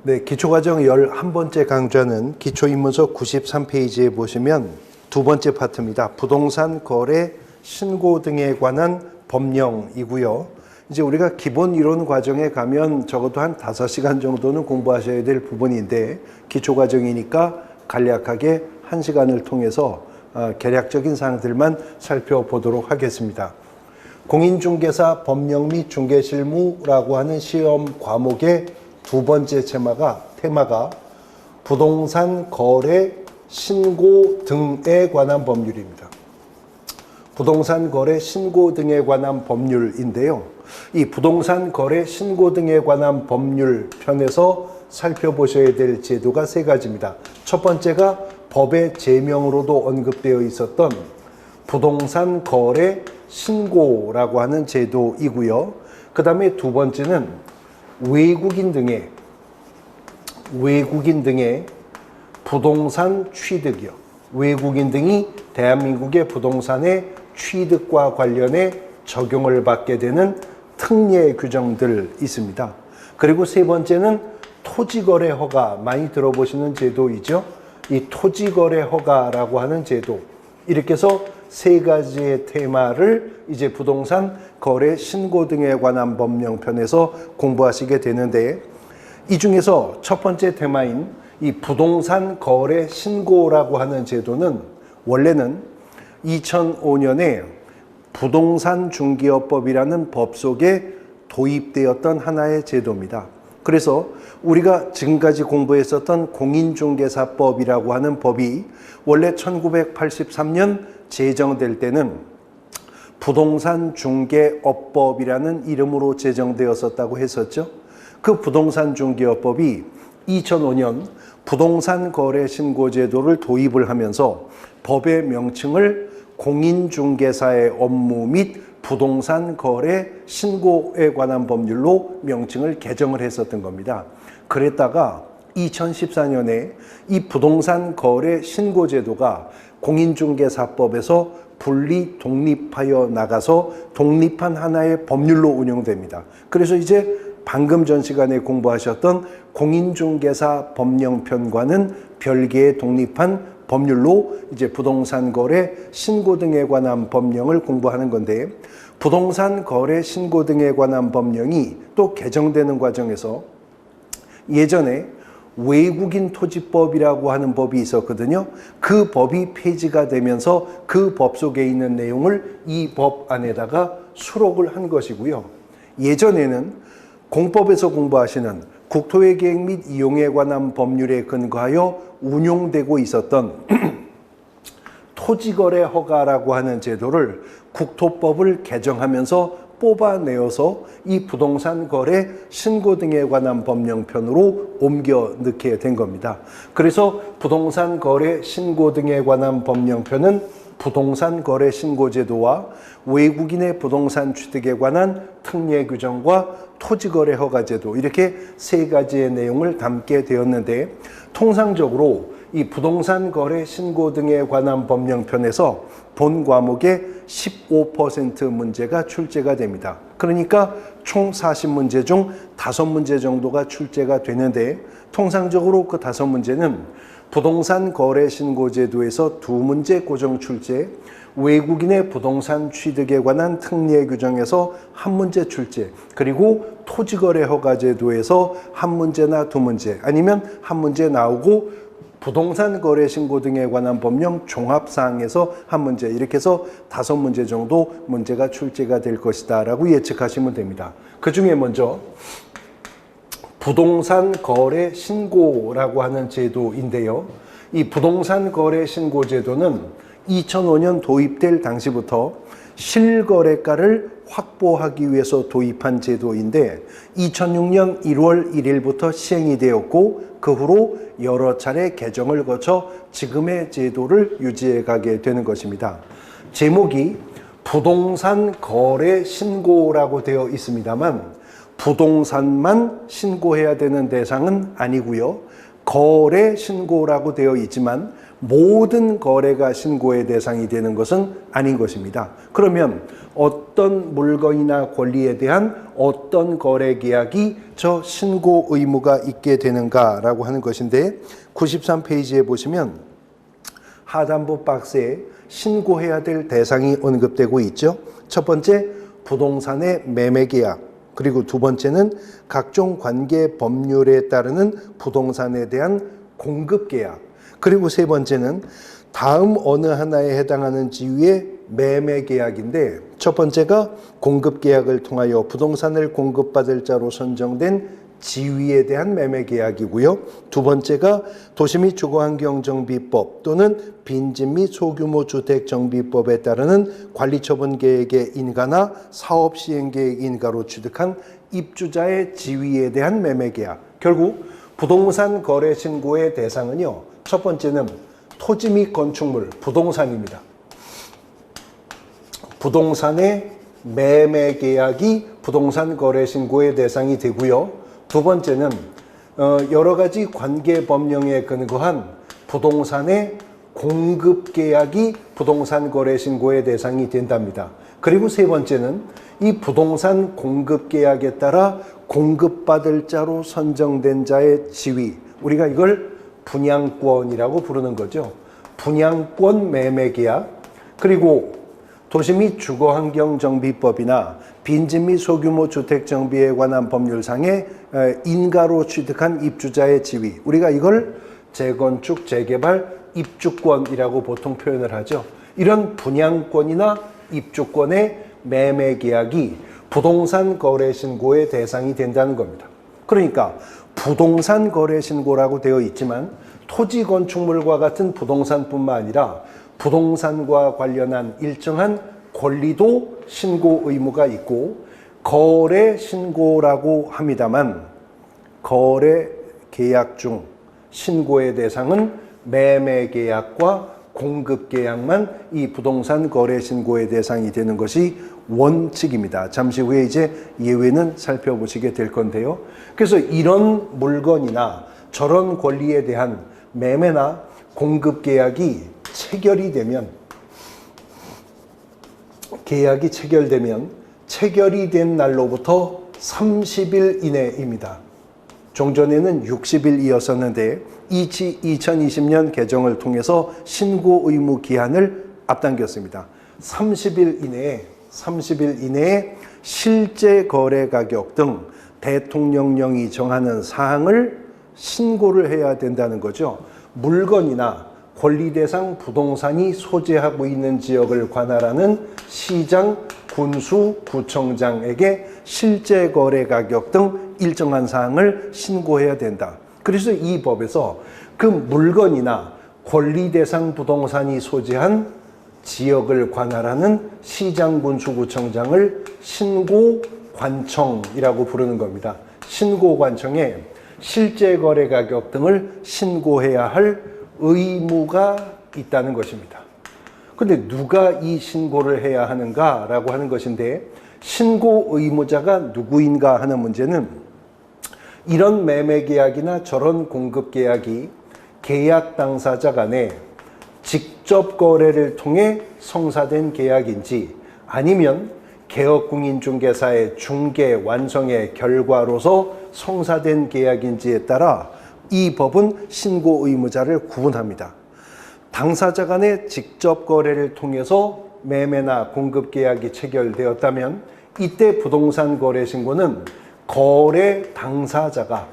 네, 기초과정 11번째 강좌는 기초입문서 93페이지에 보시면 두 번째 파트입니다. 부동산 거래 신고 등에 관한 법령이고요. 이제 우리가 기본 이론 과정에 가면 적어도 한 5시간 정도는 공부하셔야 될 부분인데 기초과정이니까 간략하게 1시간을 통해서 개략적인 사항들만 살펴보도록 하겠습니다. 공인중개사 법령 및 중개실무라고 하는 시험 과목의 두 번째 테마가 부동산 거래 신고 등에 관한 법률입니다. 부동산 거래 신고 등에 관한 법률인데요. 이 부동산 거래 신고 등에 관한 법률 편에서 살펴보셔야 될 제도가 세 가지입니다. 첫 번째가 법의 제명으로도 언급되어 있었던 부동산 거래 신고라고 하는 제도이고요. 그 다음에 두 번째는 외국인 등의 부동산 취득이요. 외국인 등이 대한민국의 부동산의 취득과 관련해 적용을 받게 되는 특례 규정들 있습니다. 그리고 세 번째는 토지거래 허가, 많이 들어보시는 제도이죠. 이 토지거래 허가라고 하는 제도. 이렇게 해서 세 가지의 테마를 이제 부동산 거래 신고 등에 관한 법령편에서 공부하시게 되는데, 이 중에서 첫 번째 테마인 이 부동산 거래 신고라고 하는 제도는 원래는 2005년에 부동산 중개업법이라는 법 속에 도입되었던 하나의 제도입니다. 그래서 우리가 지금까지 공부했었던 공인중개사법이라고 하는 법이 원래 1983년 제정될 때는 부동산 중개업법이라는 이름으로 제정되었었다고 했었죠. 그 부동산 중개업법이 2005년 부동산 거래 신고 제도를 도입을 하면서 법의 명칭을 공인중개사의 업무 및 부동산 거래 신고에 관한 법률로 명칭을 개정을 했었던 겁니다. 그랬다가 2014년에 이 부동산 거래 신고 제도가 공인중개사법에서 분리 독립하여 나가서 독립한 하나의 법률로 운영됩니다. 그래서 이제 방금 전 시간에 공부하셨던 공인중개사 법령편과는 별개의 독립한 법률로 이제 부동산 거래 신고 등에 관한 법령을 공부하는 건데, 부동산 거래 신고 등에 관한 법령이 또 개정되는 과정에서 예전에 외국인 토지법이라고 하는 법이 있었거든요. 그 법이 폐지가 되면서 그 법 속에 있는 내용을 이 법 안에다가 수록을 한 것이고요. 예전에는 공법에서 공부하시는 국토의 계획 및 이용에 관한 법률에 근거하여 운용되고 있었던 토지거래 허가라고 하는 제도를 국토법을 개정하면서 뽑아내어서 이 부동산 거래 신고 등에 관한 법령편으로 옮겨 넣게 된 겁니다. 그래서 부동산 거래 신고 등에 관한 법령편은 부동산 거래 신고 제도와 외국인의 부동산 취득에 관한 특례 규정과 토지거래 허가 제도, 이렇게 세 가지의 내용을 담게 되었는데, 통상적으로 이 부동산 거래 신고 등에 관한 법령편에서 본 과목의 15% 문제가 출제가 됩니다. 그러니까 총 40문제 중 5문제 정도가 출제가 되는데, 통상적으로 그 5문제는 부동산 거래 신고 제도에서 2문제 고정 출제, 외국인의 부동산 취득에 관한 특례 규정에서 1문제 출제, 그리고 토지거래 허가 제도에서 1문제나 2문제, 아니면 1문제 나오고 부동산 거래 신고 등에 관한 법령 종합사항에서 1문제, 이렇게 해서 5문제 정도 문제가 출제가 될 것이다 라고 예측하시면 됩니다. 그 중에 먼저 부동산 거래 신고라고 하는 제도인데요. 이 부동산 거래 신고 제도는 2005년 도입될 당시부터 실거래가를 확보하기 위해서 도입한 제도인데, 2006년 1월 1일부터 시행이 되었고, 그 후로 여러 차례 개정을 거쳐 지금의 제도를 유지해 가게 되는 것입니다. 제목이 부동산 거래 신고라고 되어 있습니다만 부동산만 신고해야 되는 대상은 아니고요. 거래 신고라고 되어 있지만 모든 거래가 신고의 대상이 되는 것은 아닌 것입니다. 그러면 어떤 물건이나 권리에 대한 어떤 거래 계약이 저 신고 의무가 있게 되는가라고 하는 것인데 93페이지에 보시면 하단부 박스에 신고해야 될 대상이 언급되고 있죠. 첫 번째, 부동산의 매매 계약. 그리고 두 번째는 각종 관계 법률에 따르는 부동산에 대한 공급 계약. 그리고 세 번째는 다음 어느 하나에 해당하는 지위의 매매 계약인데 첫 번째가 공급 계약을 통하여 부동산을 공급받을 자로 선정된 지위에 대한 매매 계약이고요. 두 번째가 도시 및 주거환경정비법 또는 빈집 및 소규모 주택정비법에 따르는 관리처분 계획의 인가나 사업시행계획 인가로 취득한 입주자의 지위에 대한 매매 계약. 결국 부동산 거래 신고의 대상은요. 첫 번째는 토지 및 건축물, 부동산입니다. 부동산의 매매 계약이 부동산 거래 신고의 대상이 되고요. 두 번째는 여러 가지 관계 법령에 근거한 부동산의 공급 계약이 부동산 거래 신고의 대상이 된답니다. 그리고 세 번째는 이 부동산 공급 계약에 따라 공급받을 자로 선정된 자의 지위, 우리가 이걸 분양권이라고 부르는 거죠. 분양권 매매 계약, 그리고 도시 및 주거환경정비법이나 빈집 및 소규모 주택정비에 관한 법률상의 인가로 취득한 입주자의 지위, 우리가 이걸 재건축, 재개발, 입주권이라고 보통 표현을 하죠. 이런 분양권이나 입주권의 매매 계약이 부동산 거래 신고의 대상이 된다는 겁니다. 그러니까 부동산 거래 신고라고 되어 있지만 토지 건축물과 같은 부동산뿐만 아니라 부동산과 관련한 일정한 권리도 신고 의무가 있고 거래 신고라고 합니다만 거래 계약 중 신고의 대상은 매매 계약과 공급 계약만 이 부동산 거래 신고의 대상이 되는 것이 원칙입니다. 잠시 후에 이제 예외는 살펴보시게 될 건데요. 그래서 이런 물건이나 저런 권리에 대한 매매나 공급 계약이 체결되면 체결이 된 날로부터 30일 이내입니다. 종전에는 60일이었었는데 2020년 개정을 통해서 신고 의무 기한을 앞당겼습니다. 30일 이내에 실제 거래 가격 등 대통령령이 정하는 사항을 신고를 해야 된다는 거죠. 물건이나 권리 대상 부동산이 소재하고 있는 지역을 관할하는 시장, 군수, 구청장에게 실제 거래 가격 등 일정한 사항을 신고해야 된다. 그래서 이 법에서 그 물건이나 권리 대상 부동산이 소재한 지역을 관할하는 시장, 군수, 구청장을 신고관청이라고 부르는 겁니다. 신고관청에 실제 거래 가격 등을 신고해야 할 의무가 있다는 것입니다. 근데 누가 이 신고를 해야 하는가라고 하는 것인데 신고 의무자가 누구인가 하는 문제는 이런 매매 계약이나 저런 공급 계약이 계약 당사자 간에 직접 거래를 통해 성사된 계약인지 아니면 개업공인중개사의 중개 완성의 결과로서 성사된 계약인지에 따라 이 법은 신고 의무자를 구분합니다. 당사자 간의 직접 거래를 통해서 매매나 공급 계약이 체결되었다면 이때 부동산 거래 신고는 거래 당사자가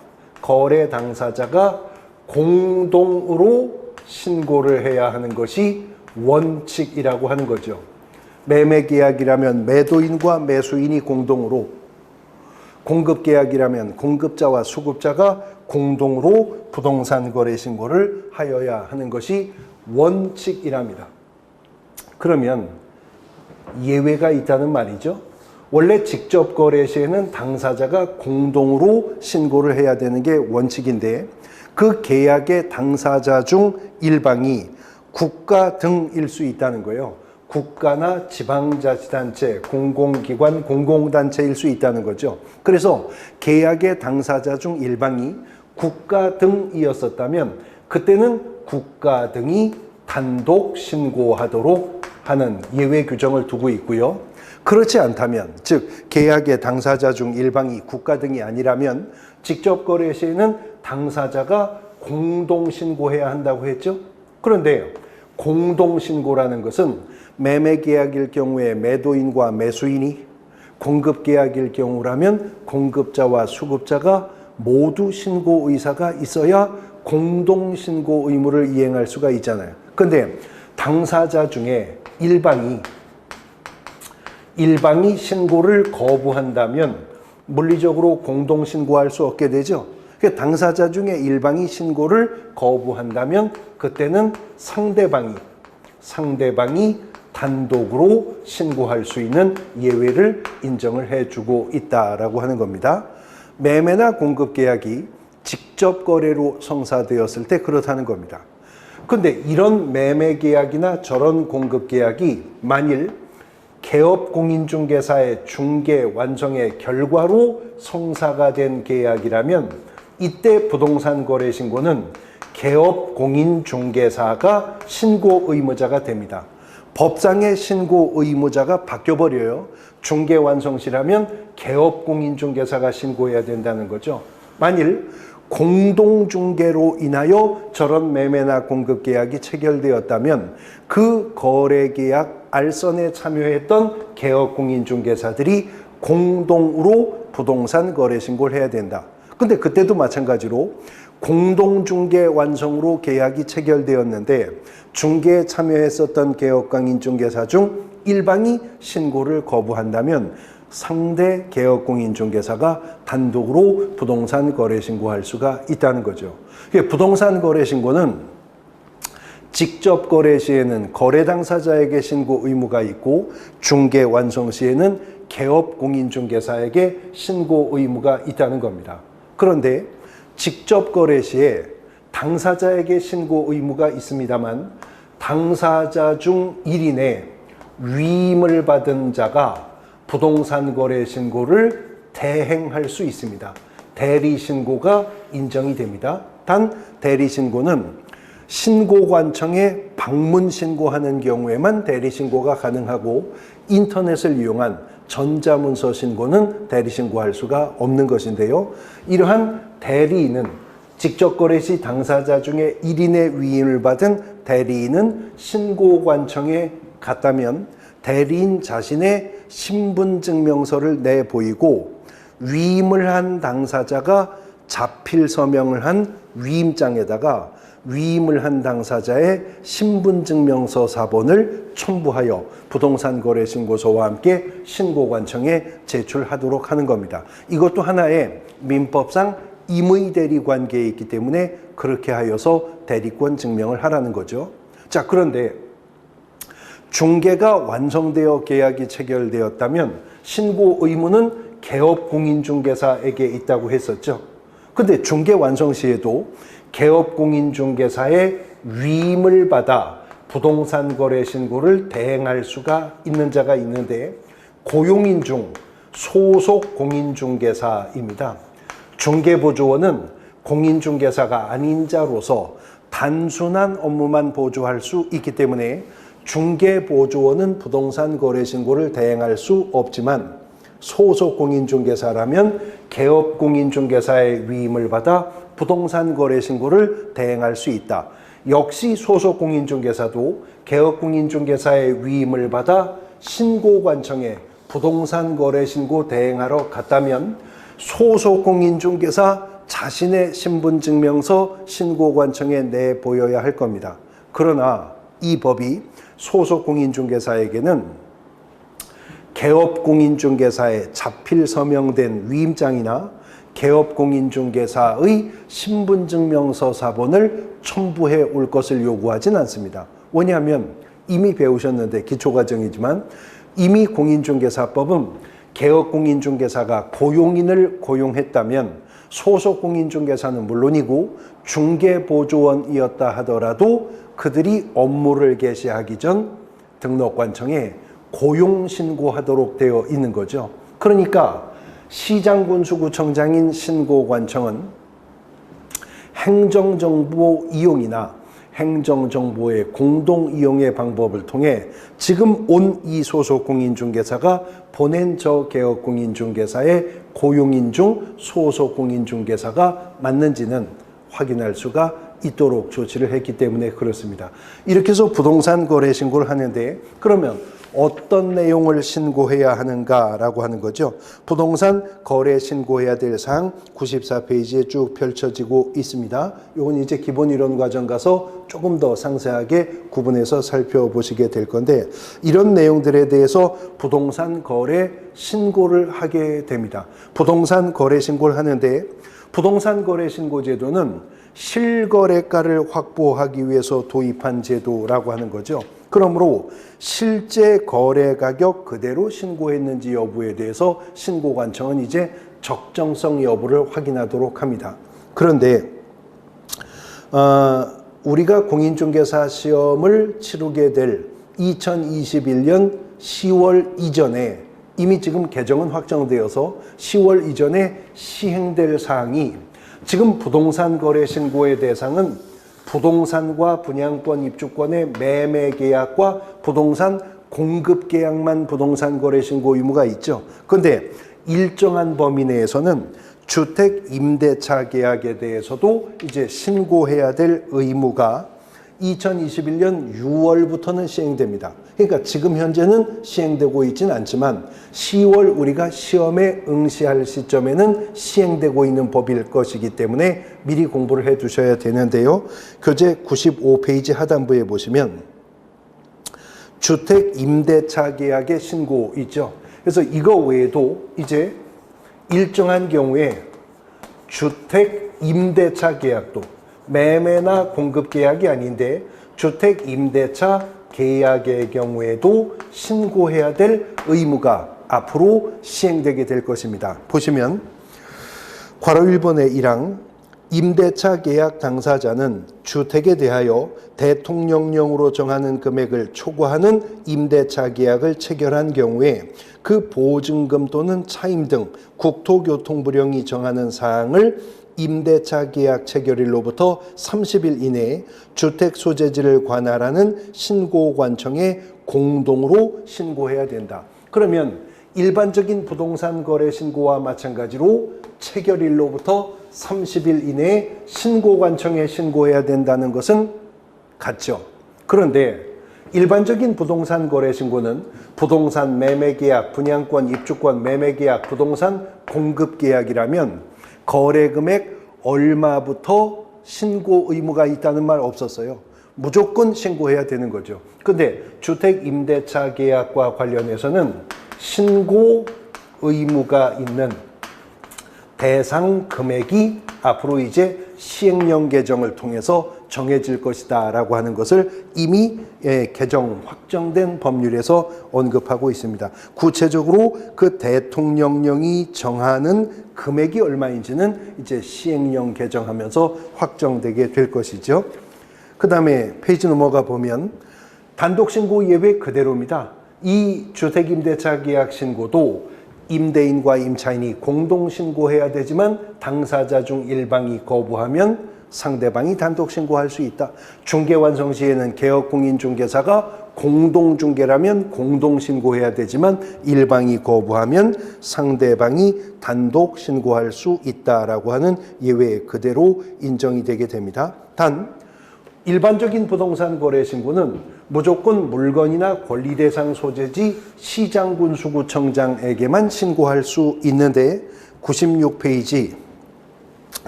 공동으로 신고를 해야 하는 것이 원칙이라고 하는 거죠. 매매 계약이라면 매도인과 매수인이 공동으로, 공급 계약이라면 공급자와 수급자가 공동으로 부동산 거래 신고를 하여야 하는 것이 원칙이랍니다. 그러면 예외가 있다는 말이죠. 원래 직접 거래 시에는 당사자가 공동으로 신고를 해야 되는 게 원칙인데 그 계약의 당사자 중 일방이 국가 등일 수 있다는 거예요. 국가나 지방자치단체, 공공기관, 공공단체일 수 있다는 거죠. 그래서 계약의 당사자 중 일방이 국가 등이었었다면 그때는 국가 등이 단독 신고하도록 하는 예외 규정을 두고 있고요. 그렇지 않다면, 즉 계약의 당사자 중 일방이 국가 등이 아니라면 직접 거래 시에는 당사자가 공동 신고해야 한다고 했죠. 그런데 공동 신고라는 것은 매매 계약일 경우에 매도인과 매수인이, 공급 계약일 경우라면 공급자와 수급자가 모두 신고 의사가 있어야 공동 신고 의무를 이행할 수가 있잖아요. 그런데 당사자 중에 일방이 신고를 거부한다면 물리적으로 공동 신고할 수 없게 되죠. 그러니까 당사자 중에 일방이 신고를 거부한다면 그때는 상대방이 단독으로 신고할 수 있는 예외를 인정을 해주고 있다라고 하는 겁니다. 매매나 공급 계약이 직접 거래로 성사되었을 때 그렇다는 겁니다. 그런데 이런 매매 계약이나 저런 공급 계약이 만일 개업 공인중개사의 중개 완성의 결과로 성사가 된 계약이라면 이때 부동산 거래 신고는 개업 공인중개사가 신고 의무자가 됩니다. 법상의 신고 의무자가 바뀌어버려요. 중개 완성시라면 개업 공인중개사가 신고해야 된다는 거죠. 만일 공동중개로 인하여 저런 매매나 공급계약이 체결되었다면 그 거래계약 알선에 참여했던 개업공인중개사들이 공동으로 부동산 거래신고를 해야 된다. 근데 그때도 마찬가지로 공동중개 완성으로 계약이 체결되었는데 중개에 참여했었던 개업공인중개사 중 일방이 신고를 거부한다면 상대 개업공인중개사가 단독으로 부동산 거래 신고할 수가 있다는 거죠. 부동산 거래 신고는 직접 거래 시에는 거래 당사자에게 신고 의무가 있고 중개 완성 시에는 개업공인중개사에게 신고 의무가 있다는 겁니다. 그런데 직접 거래 시에 당사자에게 신고 의무가 있습니다만 당사자 중 1인의 위임을 받은 자가 부동산 거래 신고를 대행할 수 있습니다. 대리 신고가 인정이 됩니다. 단 대리 신고는 신고관청에 방문 신고하는 경우에만 대리 신고가 가능하고 인터넷을 이용한 전자문서 신고는 대리 신고할 수가 없는 것인데요. 이러한 대리인은 직접 거래 시 당사자 중에 1인의 위임을 받은 대리인은 신고관청에 갔다면 대리인 자신의 신분증명서를 내보이고 위임을 한 당사자가 자필 서명을 한 위임장에다가 위임을 한 당사자의 신분증명서 사본을 첨부하여 부동산 거래 신고서와 함께 신고관청에 제출하도록 하는 겁니다. 이것도 하나의 민법상 임의 대리 관계에 있기 때문에 그렇게 하여서 대리권 증명을 하라는 거죠. 자, 그런데 중개가 완성되어 계약이 체결되었다면 신고 의무는 개업공인중개사에게 있다고 했었죠. 근데 중개 완성 시에도 개업공인중개사의 위임을 받아 부동산 거래 신고를 대행할 수가 있는 자가 있는데 고용인 중 소속 공인중개사입니다. 중개보조원은 공인중개사가 아닌 자로서 단순한 업무만 보조할 수 있기 때문에 중개보조원은 부동산 거래 신고를 대행할 수 없지만 소속 공인중개사라면 개업공인중개사의 위임을 받아 부동산 거래 신고를 대행할 수 있다. 역시 소속 공인중개사도 개업공인중개사의 위임을 받아 신고관청에 부동산 거래 신고 대행하러 갔다면 소속 공인중개사 자신의 신분증명서 신고관청에 내보여야 할 겁니다. 그러나 이 법이 소속 공인중개사에게는 개업공인중개사의 자필 서명된 위임장이나 개업공인중개사의 신분증명서 사본을 첨부해 올 것을 요구하진 않습니다. 왜냐하면 이미 배우셨는데 기초과정이지만 이미 공인중개사법은 개업공인중개사가 고용인을 고용했다면 소속 공인중개사는 물론이고 중개보조원이었다 하더라도 그들이 업무를 개시하기 전 등록관청에 고용신고하도록 되어 있는 거죠. 그러니까 시장군수구청장인 신고관청은 행정정보 이용이나 행정정보의 공동 이용의 방법을 통해 지금 온 이 소속공인중개사가 보낸 저 개업공인중개사의 고용인 중 소속공인중개사가 맞는지는 확인할 수가 있도록 조치를 했기 때문에 그렇습니다. 이렇게 해서 부동산 거래 신고를 하는데 그러면 어떤 내용을 신고해야 하는가라고 하는 거죠. 부동산 거래 신고해야 될 사항 94페이지에 쭉 펼쳐지고 있습니다. 이건 이제 기본 이론 과정 가서 조금 더 상세하게 구분해서 살펴보시게 될 건데 이런 내용들에 대해서 부동산 거래 신고를 하게 됩니다. 부동산 거래 신고를 하는데 부동산 거래 신고 제도는 실거래가를 확보하기 위해서 도입한 제도라고 하는 거죠. 그러므로 실제 거래 가격 그대로 신고했는지 여부에 대해서 신고관청은 이제 적정성 여부를 확인하도록 합니다. 그런데 우리가 공인중개사 시험을 치르게 될 2021년 10월 이전에 이미 지금 개정은 확정되어서 10월 이전에 시행될 사항이 지금 부동산 거래 신고의 대상은 부동산과 분양권 입주권의 매매 계약과 부동산 공급 계약만 부동산 거래 신고 의무가 있죠. 그런데 일정한 범위 내에서는 주택 임대차 계약에 대해서도 이제 신고해야 될 의무가 2021년 6월부터는 시행됩니다. 그러니까 지금 현재는 시행되고 있지는 않지만 10월 우리가 시험에 응시할 시점에는 시행되고 있는 법일 것이기 때문에 미리 공부를 해 두셔야 되는데요. 교재 95페이지 하단부에 보시면 주택 임대차 계약의 신고 있죠. 그래서 이거 외에도 이제 일정한 경우에 주택 임대차 계약도 매매나 공급 계약이 아닌데 주택 임대차 계약의 경우에도 신고해야 될 의무가 앞으로 시행되게 될 것입니다. 보시면 괄호 1번의 1항 임대차 계약 당사자는 주택에 대하여 대통령령으로 정하는 금액을 초과하는 임대차 계약을 체결한 경우에 그 보증금 또는 차임 등 국토교통부령이 정하는 사항을 임대차 계약 체결일로부터 30일 이내에 주택 소재지를 관할하는 신고관청에 공동으로 신고해야 된다. 그러면 일반적인 부동산 거래 신고와 마찬가지로 체결일로부터 30일 이내에 신고관청에 신고해야 된다는 것은 같죠. 그런데 일반적인 부동산 거래 신고는 부동산 매매 계약, 분양권, 입주권, 매매 계약, 부동산 공급 계약이라면 거래 금액 얼마부터 신고 의무가 있다는 말 없었어요. 무조건 신고해야 되는 거죠. 근데 주택 임대차 계약과 관련해서는 신고 의무가 있는 대상 금액이 앞으로 이제 시행령 개정을 통해서 정해질 것이다 라고 하는 것을 이미 개정 확정된 법률에서 언급하고 있습니다. 구체적으로 그 대통령령이 정하는 금액이 얼마인지는 이제 시행령 개정하면서 확정되게 될 것이죠. 그 다음에 페이지 넘어가 보면 단독신고 예외 그대로입니다. 이 주택임대차 계약 신고도 임대인과 임차인이 공동 신고해야 되지만 당사자 중 일방이 거부하면 상대방이 단독 신고할 수 있다. 중개 완성 시에는 개업공인중개사가 공동중개라면 공동 신고해야 되지만 일방이 거부하면 상대방이 단독 신고할 수 있다라고 하는 예외 그대로 인정이 되게 됩니다. 단 일반적인 부동산 거래 신고는 무조건 물건이나 권리대상 소재지 시장군수구청장에게만 신고할 수 있는데 96페이지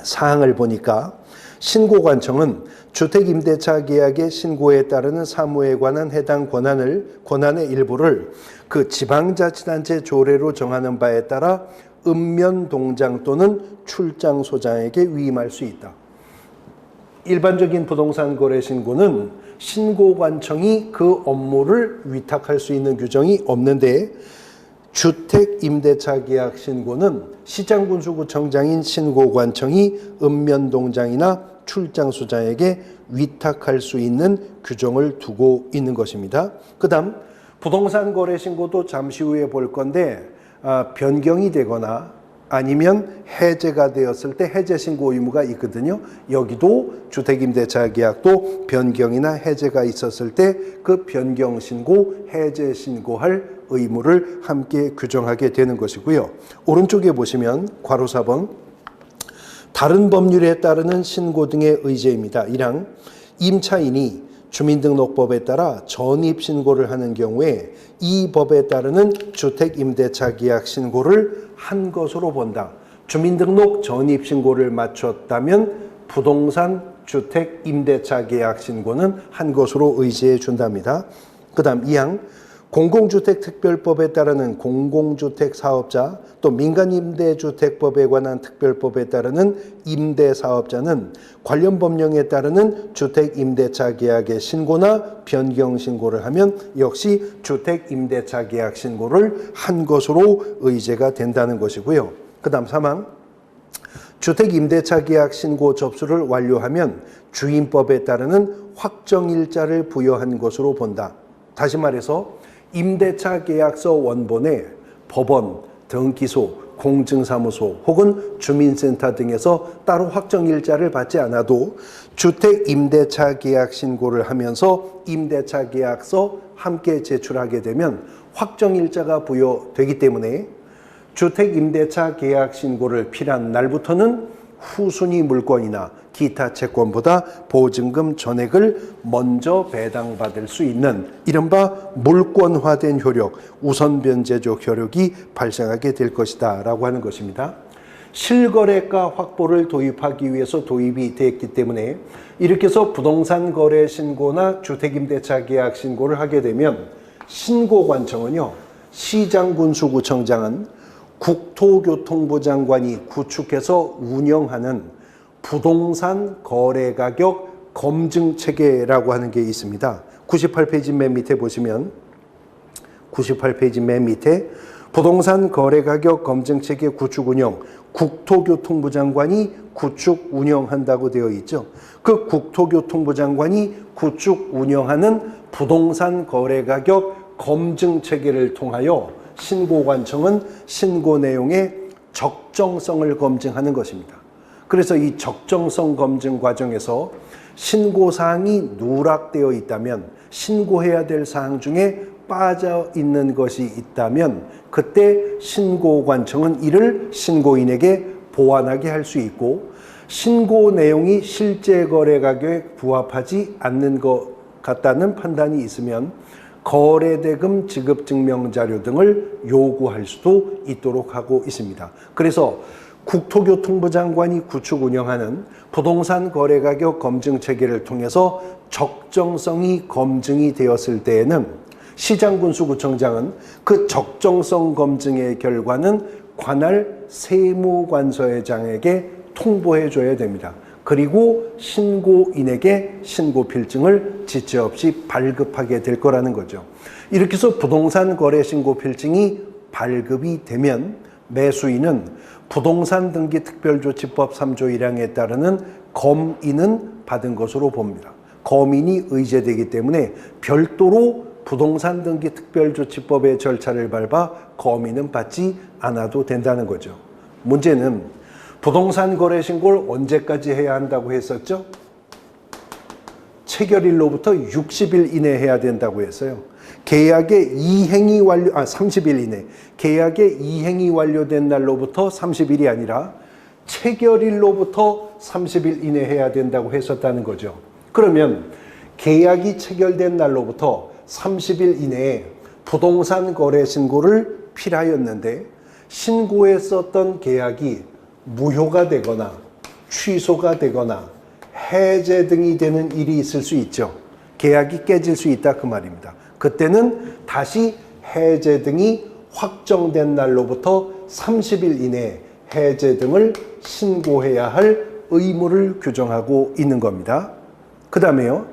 사항을 보니까 신고관청은 주택임대차 계약의 신고에 따르는 사무에 관한 해당 권한의 일부를 그 지방자치단체 조례로 정하는 바에 따라 읍면동장 또는 출장소장에게 위임할 수 있다. 일반적인 부동산 거래 신고는 신고관청이 그 업무를 위탁할 수 있는 규정이 없는데 주택임대차 계약 신고는 시장군수구청장인 신고관청이 읍면동장이나 출장소장에게 위탁할 수 있는 규정을 두고 있는 것입니다. 그 다음 부동산 거래 신고도 잠시 후에 볼 건데 변경이 되거나 아니면 해제가 되었을 때 해제 신고 의무가 있거든요. 여기도 주택임대차 계약도 변경이나 해제가 있었을 때 그 변경 신고, 해제 신고할 의무를 함께 규정하게 되는 것이고요. 오른쪽에 보시면 괄호 4번 다른 법률에 따르는 신고 등의 의제입니다. 1항 임차인이 주민등록법에 따라 전입신고를 하는 경우에 이 법에 따르는 주택임대차 계약 신고를 한 것으로 본다. 주민등록 전입신고를 마쳤다면 부동산 주택임대차 계약 신고는 한 것으로 의지해 준답니다. 그 다음 2항 공공주택특별법에 따르는 공공주택사업자 또 민간임대주택법에 관한 특별법에 따르는 임대사업자는 관련 법령에 따르는 주택임대차 계약의 신고나 변경 신고를 하면 역시 주택임대차 계약 신고를 한 것으로 의제가 된다는 것이고요. 그 다음 3항 주택임대차 계약 신고 접수를 완료하면 주임법에 따르는 확정일자를 부여한 것으로 본다. 다시 말해서 임대차 계약서 원본에 법원, 등기소, 공증사무소 혹은 주민센터 등에서 따로 확정일자를 받지 않아도 주택임대차 계약 신고를 하면서 임대차 계약서 함께 제출하게 되면 확정일자가 부여되기 때문에 주택임대차 계약 신고를 필요한 날부터는 후순위 물건이나 기타 채권보다 보증금 전액을 먼저 배당받을 수 있는 이른바 물권화된 효력, 우선 변제적 효력이 발생하게 될 것이다 라고 하는 것입니다. 실거래가 확보를 도입하기 위해서 도입이 됐기 때문에 이렇게 해서 부동산 거래 신고나 주택임대차 계약 신고를 하게 되면 신고관청은요, 시장군수구청장은 국토교통부 장관이 구축해서 운영하는 부동산 거래 가격 검증 체계라고 하는 게 있습니다. 98페이지 맨 밑에 보시면 98페이지 맨 밑에 부동산 거래 가격 검증 체계 구축 운영 국토교통부 장관이 구축 운영한다고 되어 있죠. 그 국토교통부 장관이 구축 운영하는 부동산 거래 가격 검증 체계를 통하여 신고관청은 신고 내용의 적정성을 검증하는 것입니다. 그래서 이 적정성 검증 과정에서 신고사항이 누락되어 있다면 신고해야 될 사항 중에 빠져 있는 것이 있다면 그때 신고관청은 이를 신고인에게 보완하게 할 수 있고 신고 내용이 실제 거래 가격에 부합하지 않는 것 같다는 판단이 있으면 거래대금 지급 증명 자료 등을 요구할 수도 있도록 하고 있습니다. 그래서 국토교통부 장관이 구축 운영하는 부동산 거래 가격 검증 체계를 통해서 적정성이 검증이 되었을 때에는 시장군수구청장은 그 적정성 검증의 결과는 관할 세무관서회장에게 통보해 줘야 됩니다. 그리고 신고인에게 신고 필증을 지체 없이 발급하게 될 거라는 거죠. 이렇게 해서 부동산 거래 신고 필증이 발급이 되면 매수인은 부동산 등기 특별조치법 3조 1항에 따르는 검인은 받은 것으로 봅니다. 검인이 의제되기 때문에 별도로 부동산 등기 특별조치법의 절차를 밟아 검인은 받지 않아도 된다는 거죠. 문제는 부동산 거래 신고를 언제까지 해야 한다고 했었죠? 체결일로부터 60일 이내 해야 된다고 했어요. 계약의 이행이 30일 이내. 계약의 이행이 완료된 날로부터 30일이 아니라 체결일로부터 30일 이내 해야 된다고 했었다는 거죠. 그러면 계약이 체결된 날로부터 30일 이내에 부동산 거래 신고를 필요하였는데 신고했었던 계약이 무효가 되거나 취소가 되거나 해제 등이 되는 일이 있을 수 있죠. 계약이 깨질 수 있다 그 말입니다. 그때는 다시 해제 등이 확정된 날로부터 30일 이내에 해제 등을 신고해야 할 의무를 규정하고 있는 겁니다. 그 다음에요.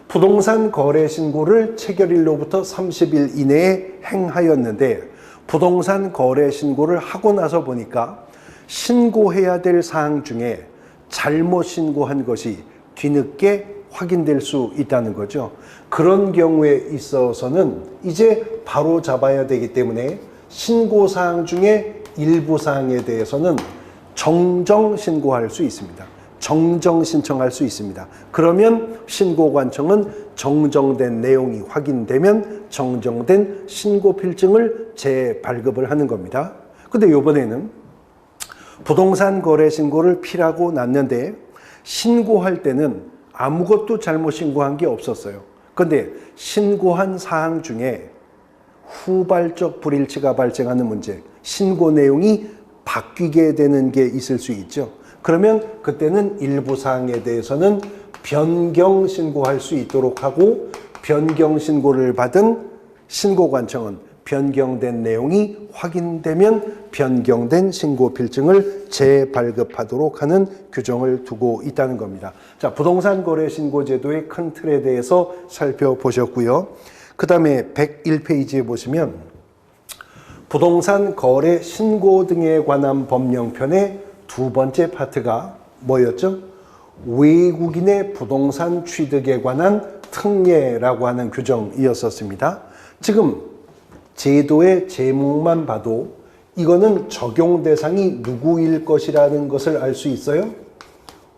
부동산 거래 신고를 체결일로부터 30일 이내에 행하였는데 부동산 거래 신고를 하고 나서 보니까 신고해야 될 사항 중에 잘못 신고한 것이 뒤늦게 확인될 수 있다는 거죠. 그런 경우에 있어서는 이제 바로 잡아야 되기 때문에 신고 사항 중에 일부 사항에 대해서는 정정 신고할 수 있습니다. 정정 신청할 수 있습니다. 그러면 신고관청은 정정된 내용이 확인되면 정정된 신고필증을 재발급을 하는 겁니다. 근데 이번에는 부동산 거래 신고를 피라고 났는데 신고할 때는 아무것도 잘못 신고한 게 없었어요. 근데 신고한 사항 중에 후발적 불일치가 발생하는 문제, 신고 내용이 바뀌게 되는 게 있을 수 있죠. 그러면 그때는 일부 사항에 대해서는 변경 신고할 수 있도록 하고, 변경 신고를 받은 신고관청은 변경된 내용이 확인되면 변경된 신고 필증을 재발급하도록 하는 규정을 두고 있다는 겁니다. 자, 부동산 거래 신고 제도의 큰 틀에 대해서 살펴보셨고요. 그 다음에 101페이지에 보시면 부동산 거래 신고 등에 관한 법령편의 두 번째 파트가 뭐였죠? 외국인의 부동산 취득에 관한 특례라고 하는 규정이었었습니다. 지금 제도의 제목만 봐도 이거는 적용 대상이 누구일 것이라는 것을 알 수 있어요?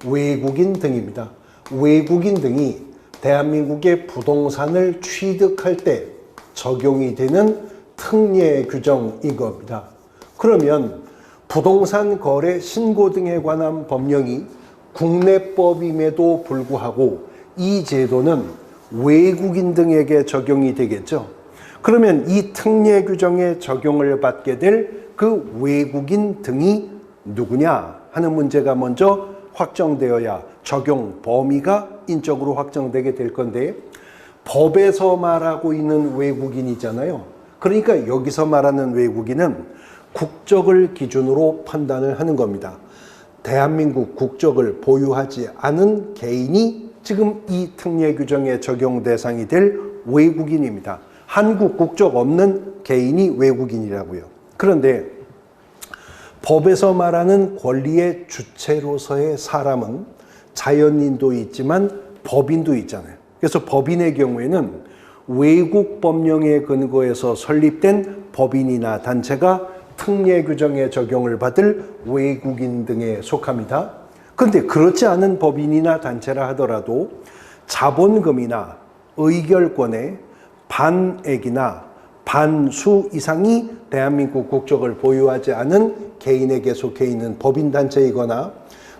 외국인 등입니다. 외국인 등이 대한민국의 부동산을 취득할 때 적용이 되는 특례 규정인 겁니다. 그러면 부동산 거래 신고 등에 관한 법령이 국내법임에도 불구하고 이 제도는 외국인 등에게 적용이 되겠죠. 그러면 이 특례 규정에 적용을 받게 될 그 외국인 등이 누구냐 하는 문제가 먼저 확정되어야 적용 범위가 인적으로 확정되게 될 건데, 법에서 말하고 있는 외국인이잖아요. 그러니까 여기서 말하는 외국인은 국적을 기준으로 판단을 하는 겁니다. 대한민국 국적을 보유하지 않은 개인이 지금 이 특례 규정에 적용 대상이 될 외국인입니다. 한국 국적 없는 개인이 외국인이라고요. 그런데 법에서 말하는 권리의 주체로서의 사람은 자연인도 있지만 법인도 있잖아요. 그래서 법인의 경우에는 외국 법령에 근거해서 설립된 법인이나 단체가 특례 규정에 적용을 받을 외국인 등에 속합니다. 그런데 그렇지 않은 법인이나 단체라 하더라도 자본금이나 의결권의 반액이나 반수 이상이 대한민국 국적을 보유하지 않은 개인에게 속해 있는 법인단체이거나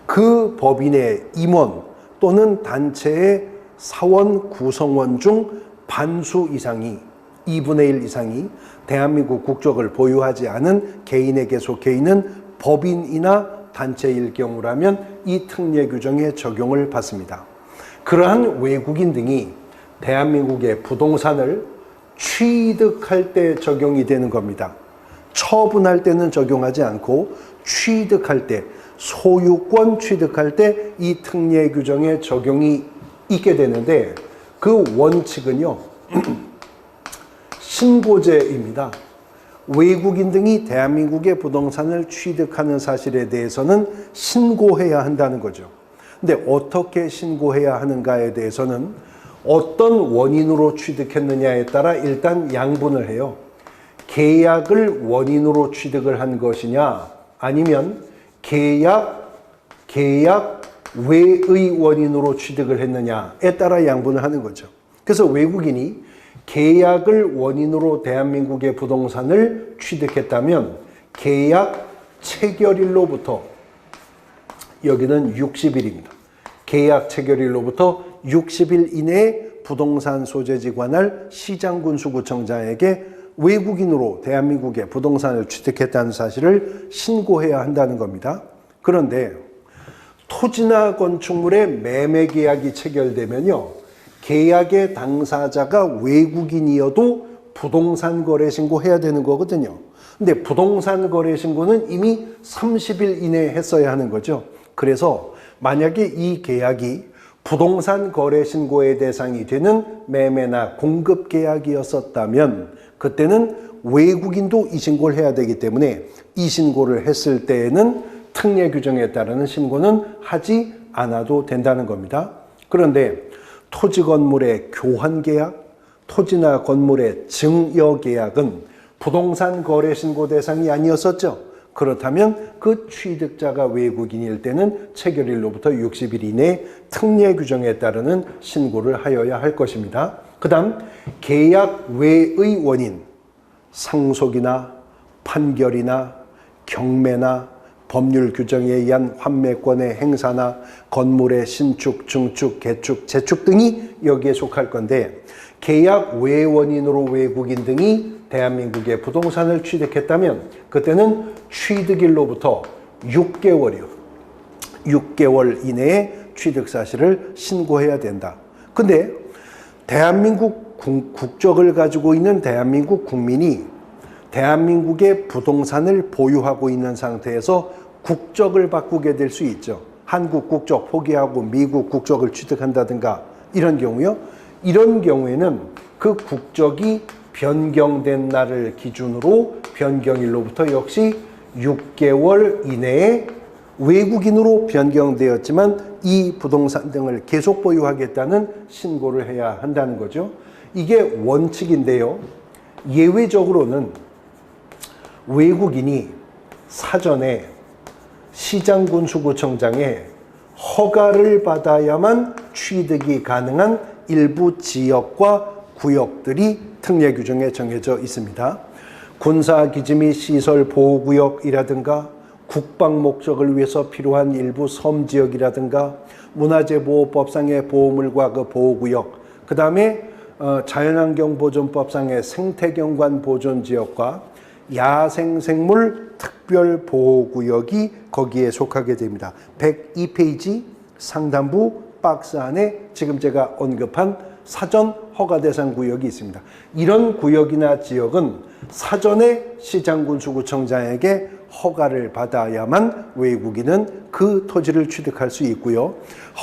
그 법인의 임원 또는 단체의 사원 구성원 중 반수 이상이, 2분의 1 이상이 대한민국 국적을 보유하지 않은 개인에게 속해 있는 법인이나 단체일 경우라면 이 특례 규정에 적용을 받습니다. 그러한 외국인 등이 대한민국의 부동산을 취득할 때 적용이 되는 겁니다. 처분할 때는 적용하지 않고 취득할 때, 소유권 취득할 때 이 특례 규정에 적용이 있게 되는데, 그 원칙은요, 신고제입니다. 외국인 등이 대한민국의 부동산을 취득하는 사실에 대해서는 신고해야 한다는 거죠. 근데 어떻게 신고해야 하는가에 대해서는 어떤 원인으로 취득했느냐에 따라 일단 양분을 해요. 계약을 원인으로 취득을 한 것이냐, 아니면 계약 외의 원인으로 취득을 했느냐에 따라 양분을 하는 거죠. 그래서 외국인이 계약을 원인으로 대한민국의 부동산을 취득했다면 계약 체결일로부터, 여기는 60일입니다. 계약 체결일로부터 60일 이내에 부동산 소재지 관할 시장군수구청장에게 외국인으로 대한민국의 부동산을 취득했다는 사실을 신고해야 한다는 겁니다. 그런데 토지나 건축물의 매매 계약이 체결되면요, 계약의 당사자가 외국인이어도 부동산 거래 신고해야 되는 거거든요. 근데 부동산 거래 신고는 이미 30일 이내에 했어야 하는 거죠. 그래서 만약에 이 계약이 부동산 거래 신고의 대상이 되는 매매나 공급 계약이었었다면 그때는 외국인도 이 신고를 해야 되기 때문에 이 신고를 했을 때에는 특례 규정에 따르는 신고는 하지 않아도 된다는 겁니다. 그런데 토지 건물의 교환 계약, 토지나 건물의 증여 계약은 부동산 거래 신고 대상이 아니었었죠. 그렇다면 그 취득자가 외국인일 때는 체결일로부터 60일 이내에 특례 규정에 따르는 신고를 하여야 할 것입니다. 그 다음 계약 외의 원인, 상속이나 판결이나 경매나 법률 규정에 의한 환매권의 행사나 건물의 신축, 증축, 개축, 재축 등이 여기에 속할 건데 계약 외 원인으로 외국인 등이 대한민국의 부동산을 취득했다면 그때는 취득일로부터 6개월 이내에 취득 사실을 신고해야 된다. 근데 대한민국 국적을 가지고 있는 대한민국 국민이 대한민국의 부동산을 보유하고 있는 상태에서 국적을 바꾸게 될 수 있죠. 한국 국적 포기하고 미국 국적을 취득한다든가 이런 경우요. 이런 경우에는 그 국적이 변경된 날을 기준으로 변경일로부터 역시 6개월 이내에 외국인으로 변경되었지만 이 부동산 등을 계속 보유하겠다는 신고를 해야 한다는 거죠. 이게 원칙인데요. 예외적으로는 외국인이 사전에 시장군수구청장에 허가를 받아야만 취득이 가능한 일부 지역과 구역들이 특례 규정에 정해져 있습니다. 군사기지 및 시설 보호구역이라든가 국방 목적을 위해서 필요한 일부 섬지역이라든가 문화재보호법상의 보호물과 그 보호구역, 그 다음에 자연환경보존법상의 생태경관 보존지역과 야생생물 특별보호구역이 거기에 속하게 됩니다. 102페이지 상단부 박스 안에 지금 제가 언급한 사전 허가 대상 구역이 있습니다. 이런 구역이나 지역은 사전에 시장군수구청장에게 허가를 받아야만 외국인은 그 토지를 취득할 수 있고요.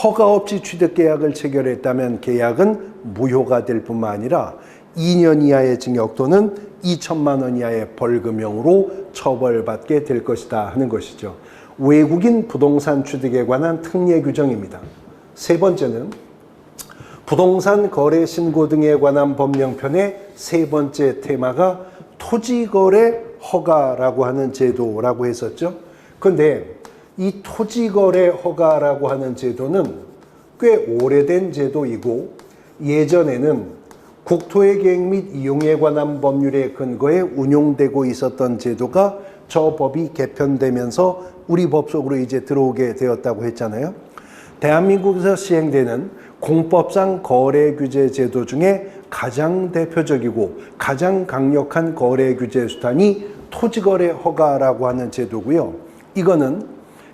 허가 없이 취득계약을 체결했다면 계약은 무효가 될 뿐만 아니라 2년 이하의 징역 또는 2천만 원 이하의 벌금형으로 처벌받게 될 것이다 하는 것이죠. 외국인 부동산 취득에 관한 특례 규정입니다. 세 번째는 부동산 거래 신고 등에 관한 법령편의 세 번째 테마가 토지거래 허가라고 하는 제도라고 했었죠. 그런데 이 토지거래 허가라고 하는 제도는 꽤 오래된 제도이고 예전에는 국토의 계획 및 이용에 관한 법률에 근거해 운용되고 있었던 제도가 저 법이 개편되면서 우리 법 속으로 이제 들어오게 되었다고 했잖아요. 대한민국에서 시행되는 공법상 거래 규제 제도 중에 가장 대표적이고 가장 강력한 거래 규제 수단이 토지거래 허가라고 하는 제도고요. 이거는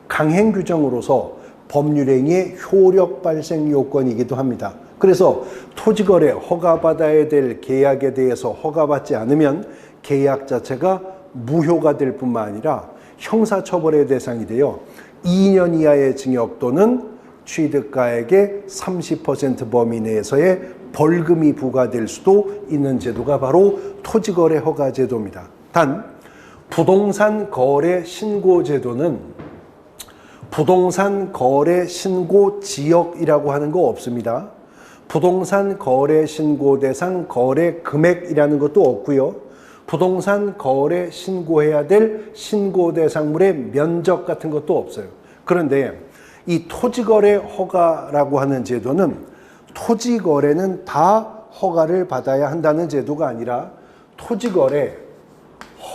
강행 규정으로서 법률행위의 효력 발생 요건이기도 합니다. 그래서 토지거래 허가받아야 될 계약에 대해서 허가받지 않으면 계약 자체가 무효가 될 뿐만 아니라 형사처벌의 대상이 되어 2년 이하의 징역 또는 취득가액의 30% 범위 내에서의 벌금이 부과될 수도 있는 제도가 바로 토지거래 허가 제도입니다. 단 부동산 거래 신고 제도는 부동산 거래 신고 지역이라고 하는 거 없습니다. 부동산 거래 신고 대상 거래 금액이라는 것도 없고요. 부동산 거래 신고해야 될 신고 대상물의 면적 같은 것도 없어요. 그런데 이 토지거래 허가라고 하는 제도는 토지거래는 다 허가를 받아야 한다는 제도가 아니라 토지거래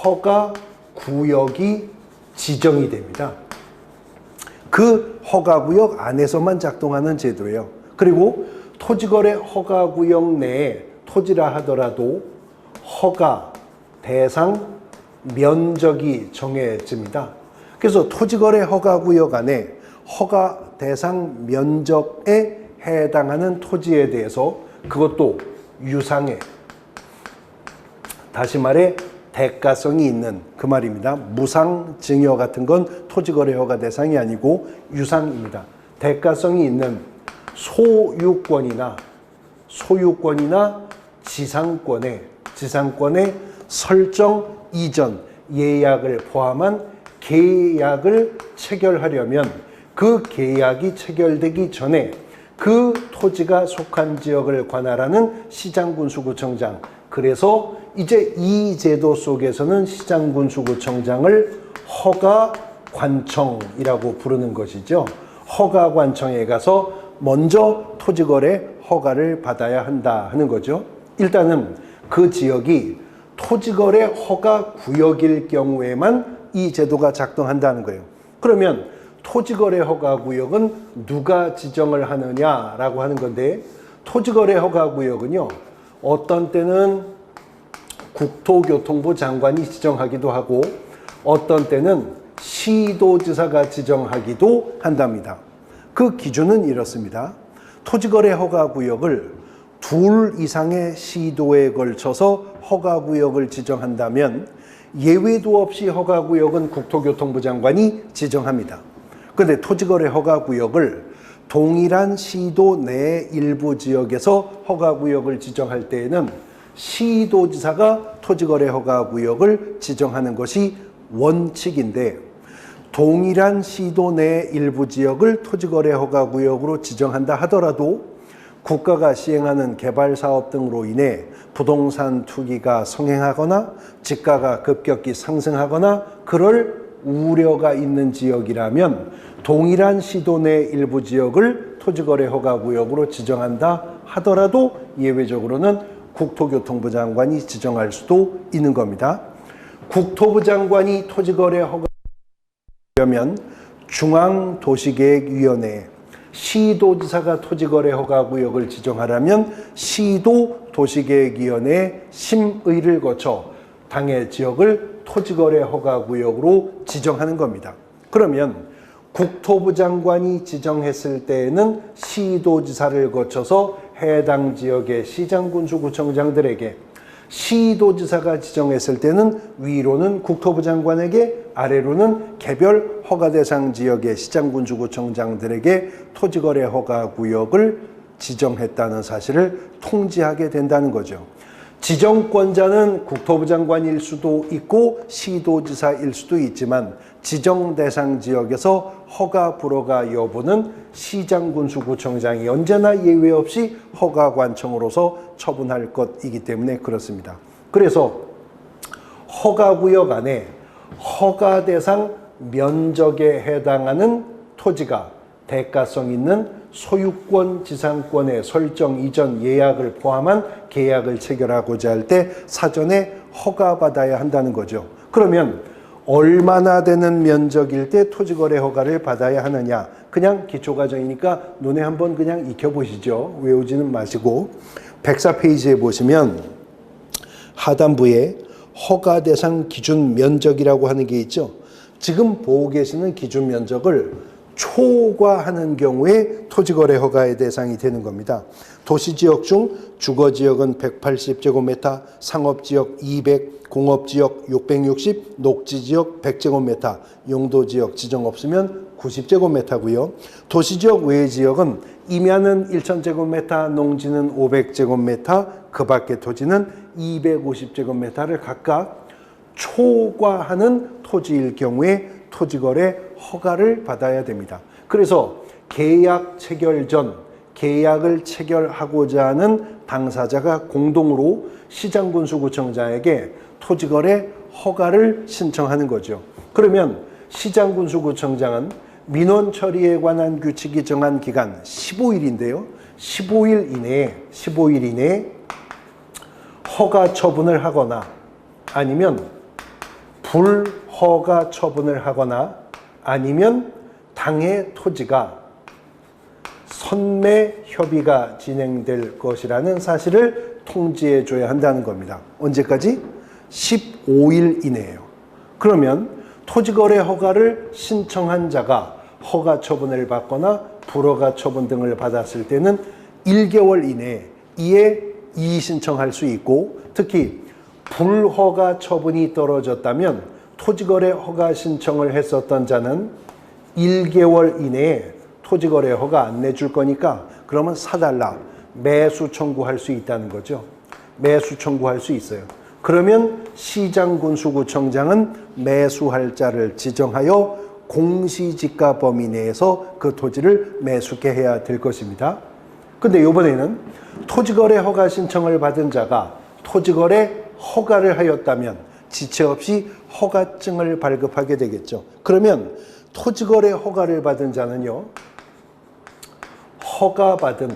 허가 구역이 지정이 됩니다. 그 허가구역 안에서만 작동하는 제도예요. 그리고 토지거래 허가구역 내에 토지라 하더라도 허가, 대상, 면적이 정해집니다. 그래서 토지거래 허가구역 안에 허가, 대상, 면적에 해당하는 토지에 대해서 그것도 유상해, 다시 말해 대가성이 있는 그 말입니다. 무상 증여 같은 건 토지거래 허가 대상이 아니고 유상입니다. 대가성이 있는 소유권이나 지상권의 설정 이전 예약을 포함한 계약을 체결하려면 그 계약이 체결되기 전에 그 토지가 속한 지역을 관할하는 시장군수구청장, 그래서 이제 이 제도 속에서는 시장군수구청장을 허가관청이라고 부르는 것이죠. 허가관청에 가서 먼저 토지거래 허가를 받아야 한다 하는 거죠. 일단은 그 지역이 토지거래 허가구역일 경우에만 이 제도가 작동한다는 거예요. 그러면 토지거래 허가구역은 누가 지정을 하느냐라고 하는 건데, 토지거래 허가구역은요, 어떤 때는 국토교통부 장관이 지정하기도 하고 어떤 때는 시도지사가 지정하기도 한답니다. 그 기준은 이렇습니다. 토지거래 허가구역을 둘 이상의 시도에 걸쳐서 허가구역을 지정한다면 예외도 없이 허가구역은 국토교통부 장관이 지정합니다. 그런데 토지거래 허가구역을 동일한 시도 내 일부 지역에서 허가구역을 지정할 때에는 시도지사가 토지거래 허가구역을 지정하는 것이 원칙인데, 동일한 시도 내 일부 지역을 토지거래 허가구역으로 지정한다 하더라도 국가가 시행하는 개발사업 등으로 인해 부동산 투기가 성행하거나 집가가 급격히 상승하거나 그럴 우려가 있는 지역이라면 동일한 시도 내 일부 지역을 토지거래 허가구역으로 지정한다 하더라도 예외적으로는 국토교통부 장관이 지정할 수도 있는 겁니다. 국토부 장관이 토지거래 허가하려면 중앙도시계획위원회, 시도지사가 토지거래 허가구역을 지정하려면 시도도시계획위원회 심의를 거쳐 당해 지역을 토지거래 허가구역으로 지정하는 겁니다. 그러면 국토부 장관이 지정했을 때에는 시도지사를 거쳐서 해당 지역의 시장군수구청장들에게, 시도지사가 지정했을 때는 위로는 국토부 장관에게, 아래로는 개별 허가대상 지역의 시장군수구청장들에게 토지거래 허가구역을 지정했다는 사실을 통지하게 된다는 거죠. 지정권자는 국토부 장관일 수도 있고 시도지사일 수도 있지만 지정 대상 지역에서 허가 불허가 여부는 시장군수구청장이 언제나 예외 없이 허가관청으로서 처분할 것이기 때문에 그렇습니다. 그래서 허가구역 안에 허가 대상 면적에 해당하는 토지가 대가성 있는 소유권 지상권의 설정 이전 예약을 포함한 계약을 체결하고자 할 때 사전에 허가받아야 한다는 거죠. 그러면 얼마나 되는 면적일 때 토지거래 허가를 받아야 하느냐, 그냥 기초과정이니까 눈에 한번 그냥 익혀보시죠. 외우지는 마시고 104페이지에 보시면 하단부에 허가 대상 기준 면적이라고 하는 게 있죠. 지금 보고 계시는 기준 면적을 초과하는 경우에 토지거래 허가의 대상이 되는 겁니다. 도시지역 중 주거지역은 180제곱미터, 상업지역 200, 공업지역 660, 녹지지역 100제곱미터, 용도지역 지정 없으면 90제곱미터고요. 도시지역 외의 지역은 임야는 1000제곱미터, 농지는 500제곱미터, 그 밖의 토지는 250제곱미터를 각각 초과하는 토지일 경우에 토지거래 허가를 받아야 됩니다. 그래서 계약 체결 전 계약을 체결하고자 하는 당사자가 공동으로 시장군수구청장에게 토지거래 허가를 신청하는 거죠. 그러면 시장군수구청장은 민원 처리에 관한 규칙이 정한 기간 15일인데요. 15일 이내에 허가 처분을 하거나 아니면 불허가 처분을 하거나 아니면 당해 토지가 선매 협의가 진행될 것이라는 사실을 통지해 줘야 한다는 겁니다. 언제까지? 15일 이내예요. 그러면 토지거래 허가를 신청한 자가 허가 처분을 받거나 불허가 처분 등을 받았을 때는 1개월 이내에 이에 이의 신청할 수 있고, 특히 불허가 처분이 떨어졌다면 토지거래 허가 신청을 했었던 자는 1개월 이내에 토지거래 허가 안 내줄 거니까 그러면 사달라, 매수 청구할 수 있다는 거죠. 매수 청구할 수 있어요. 그러면 시장군수구청장은 매수할 자를 지정하여 공시지가 범위 내에서 그 토지를 매수케 해야 될 것입니다. 근데 이번에는 토지거래 허가 신청을 받은 자가 토지거래 허가를 하였다면 지체 없이 허가증을 발급하게 되겠죠. 그러면 토지거래 허가를 받은 자는요, 허가받은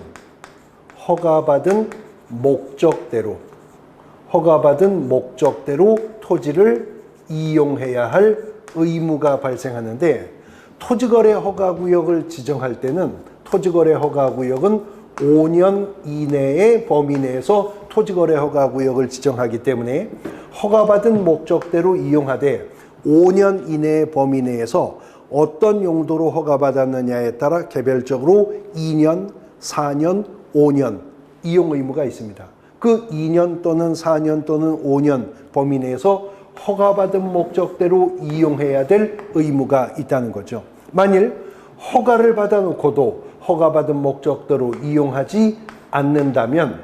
목적대로 토지를 이용해야 할 의무가 발생하는데, 토지거래 허가구역을 지정할 때는 토지거래 허가구역은 5년 이내의 범위 내에서 토지거래 허가구역을 지정하기 때문에 허가받은 목적대로 이용하되 5년 이내의 범위 내에서 어떤 용도로 허가받았느냐에 따라 개별적으로 2년, 4년, 5년 이용 의무가 있습니다. 그 2년 또는 4년 또는 5년 범위 내에서 허가받은 목적대로 이용해야 될 의무가 있다는 거죠. 만일 허가를 받아놓고도 허가받은 목적대로 이용하지 않는다면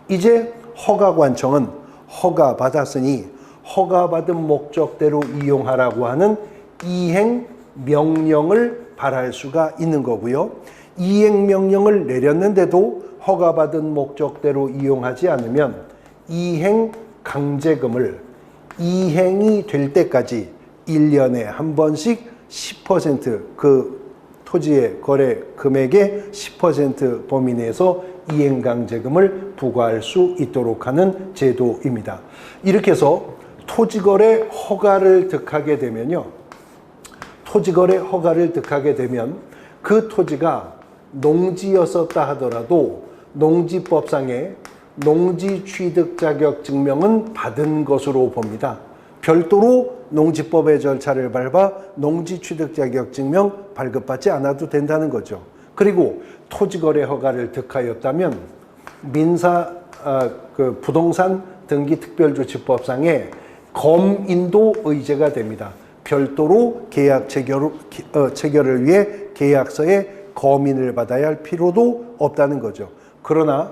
이제 허가관청은 허가받았으니 허가받은 목적대로 이용하라고 하는 이행명령을 발할 수가 있는 거고요. 이행명령을 내렸는데도 허가받은 목적대로 이용하지 않으면 이행강제금을 이행이 될 때까지 1년에 한 번씩 10% 그 토지의 거래 금액의 10% 범위 내에서 이행강제금을 부과할 수 있도록 하는 제도입니다. 이렇게 해서 토지거래 허가를 득하게 되면요, 그 토지가 농지였었다 하더라도 농지법상의 농지취득자격증명은 받은 것으로 봅니다. 별도로 농지법의 절차를 밟아 농지취득자격증명 발급받지 않아도 된다는 거죠. 그리고 토지거래 허가를 득하였다면 부동산 등기특별조치법상의 검인도 의제가 됩니다. 별도로 계약 체결을 위해 계약서에 검인을 받아야 할 필요도 없다는 거죠. 그러나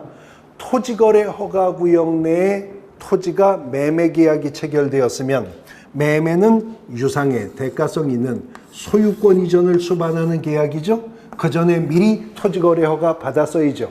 토지거래 허가구역 내에 토지가 매매계약이 체결되었으면 매매는 유상의 대가성 있는 소유권 이전을 수반하는 계약이죠. 그 전에 미리 토지거래 허가 받았어야죠.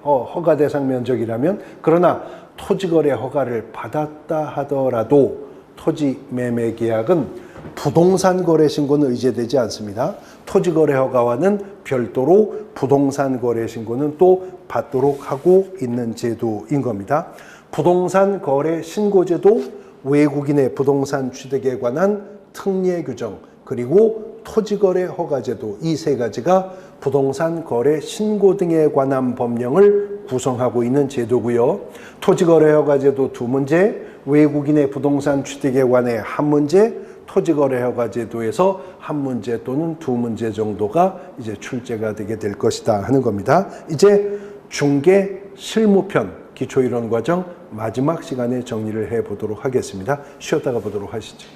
허가 대상 면적이라면. 그러나 토지거래 허가를 받았다 하더라도 토지 매매 계약은 부동산 거래 신고는 의제되지 않습니다. 토지거래 허가와는 별도로 부동산 거래 신고는 또 받도록 하고 있는 제도인 겁니다. 부동산 거래 신고제도, 외국인의 부동산 취득에 관한 특례 규정, 그리고 토지거래 허가제도, 이 세 가지가 부동산 거래 신고 등에 관한 법령을 구성하고 있는 제도고요. 토지거래 허가제도 2문제, 외국인의 부동산 취득에 관해 1문제, 토지거래 허가제도에서 1문제 또는 2문제 정도가 이제 출제가 되게 될 것이다 하는 겁니다. 이제 중개 실무편 기초이론 과정 마지막 시간에 정리를 해 보도록 하겠습니다. 쉬었다가 보도록 하시죠.